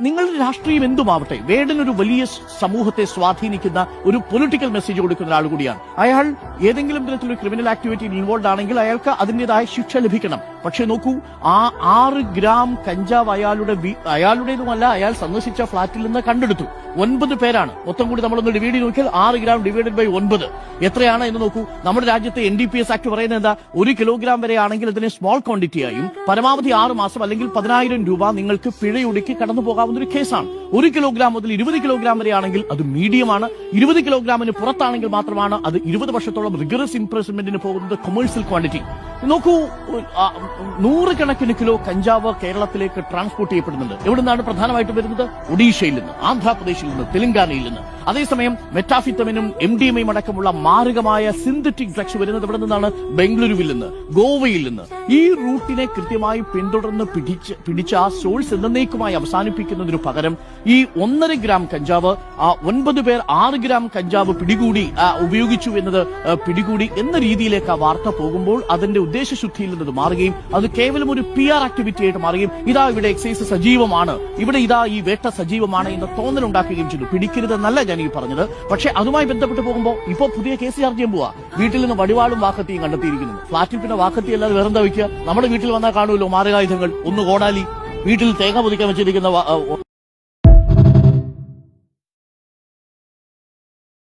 നിങ്ങളുടെ രാഷ്ട്രീയം എന്തുമാവട്ടെ, വേടൻ ഒരു വലിയ സമൂഹത്തെ സ്വാധീനിക്കുന്ന ഒരു പൊളിറ്റിക്കൽ മെസ്സേജ് കൊടുക്കുന്ന ഒരാൾ കൂടിയാണ്. അയാൾ ഏതെങ്കിലും തരത്തിലൊരു ക്രിമിനൽ ആക്ടിവിറ്റിയിൽ ഇൻവോൾവ് ആണെങ്കിൽ അയാൾക്ക് അതിന്റേതായ ശിക്ഷ ലഭിക്കണം. പക്ഷെ നോക്കൂ, ആ 6 ഗ്രാം കഞ്ചാവ് അയാളുടേതുമല്ല, അയാൾ സന്ദർശിച്ച ഫ്ളാറ്റിൽ നിന്ന് കണ്ടെടുത്തു. 9 പേരാണ്. മൊത്തം കൂടി നമ്മളൊന്ന് ഡിവൈഡ് ചെയ്ത് നോക്കിയാൽ 6 ഗ്രാം ഡിവൈഡഡ് ബൈ 9 എത്രയാണ് എന്ന് നോക്കൂ. നമ്മുടെ രാജ്യത്തെ NDPS ആക്ട് പറയുന്നത് എന്താ? 1 കിലോഗ്രാം വരെ ആണെങ്കിൽ അതിനെ സ്മോൾ ക്വാണ്ടിറ്റി ആയും പരമാവധി 6 മാസം അല്ലെങ്കിൽ 10,000 രൂപ നിങ്ങൾക്ക് പിഴയൊടുക്കി കടന്നു പോകാവുന്ന ഒരു കേസാണ്. 1 കിലോഗ്രാം മുതൽ 20 കിലോഗ്രാം വരെ ആണെങ്കിൽ അത് മീഡിയമാണ്. 20 കിലോഗ്രാമിന് പുറത്താണെങ്കിൽ മാത്രമാണ് അത് 20 വർഷത്തോളം റിഗറസ് ഇംപ്രിസൺമെന്റിന് പോകുന്നത് കൊമേഴ്സ്യൽ ക്വാണ്ടിറ്റി. നോക്കൂ, 100 കണക്കിന് കിലോ കഞ്ചാവ് കേരളത്തിലേക്ക് ട്രാൻസ്പോർട്ട് ചെയ്യപ്പെടുന്നുണ്ട്. എവിടുന്നാണ് പ്രധാനമായിട്ടും വരുന്നത്? ഒഡീഷയിൽ നിന്ന്, ആന്ധ്രാപ്രദേശിൽ നിന്ന്, തെലങ്കാനയിൽ നിന്ന്. അതേസമയം മെറ്റാഫിത്തമിനും MDMA അടക്കമുള്ള മാരകമായ സിന്തറ്റിക് ഡ്രഗ്സ് വരുന്നത് എവിടെ നിന്നാണ്? ബംഗളൂരുവിൽ നിന്ന്, ഗോവയിൽ നിന്ന്. ഈ റൂട്ടിനെ കൃത്യമായി പിന്തുടർന്ന് പിടിച്ച ആ സോഴ്സ് എന്നേക്കുമായി അവസാനിപ്പിക്കുന്നതിനു പകരം ഈ 1.5 ഗ്രാം കഞ്ചാവ് 9 പേർ 6 ഗ്രാം കഞ്ചാവ് ഉപയോഗിച്ചു എന്നത് പിടികൂടി എന്ന രീതിയിലേക്ക് ആ വാർത്ത പോകുമ്പോൾ അതിന്റെ ഉദ്ദേശശുദ്ധിയിൽ നിന്ന് മാറുകയും അത് കേവലം ഒരു PR ആക്ടിവിറ്റി ആയിട്ട് മാറുകയും ഇതാ ഇവിടെ എക്സൈസ് സജീവമാണ്, ഇവിടെ ഇതാ ഈ വേട്ട സജീവമാണ് എന്ന തോന്നലുണ്ടാക്കുകയും ചെയ്തു. പിടിക്കരുതെന്നല്ല ഞാൻ ഈ പറഞ്ഞത്. പക്ഷെ അതുമായി ബന്ധപ്പെട്ട് പോകുമ്പോൾ ഇപ്പോൾ പുതിയ കേസ് ചാർജ് ചെയ്യാൻ പോവാ. വീട്ടിൽ നിന്ന് വടിവാളും വാക്കത്തിയും കണ്ടെത്തിയിരിക്കുന്നു. ഫ്ളാറ്റിൽ പിന്നെ വാക്കത്തി അല്ലാതെ വേറെന്താ വയ്ക്കുക? നമ്മുടെ വീട്ടിൽ വന്നാൽ കാണുമല്ലോ മാരകായുധങ്ങൾ, ഒന്ന് കോടാലി, വീട്ടിൽ തേങ്ങ പൊതിക്കാൻ വെച്ചിരിക്കുന്ന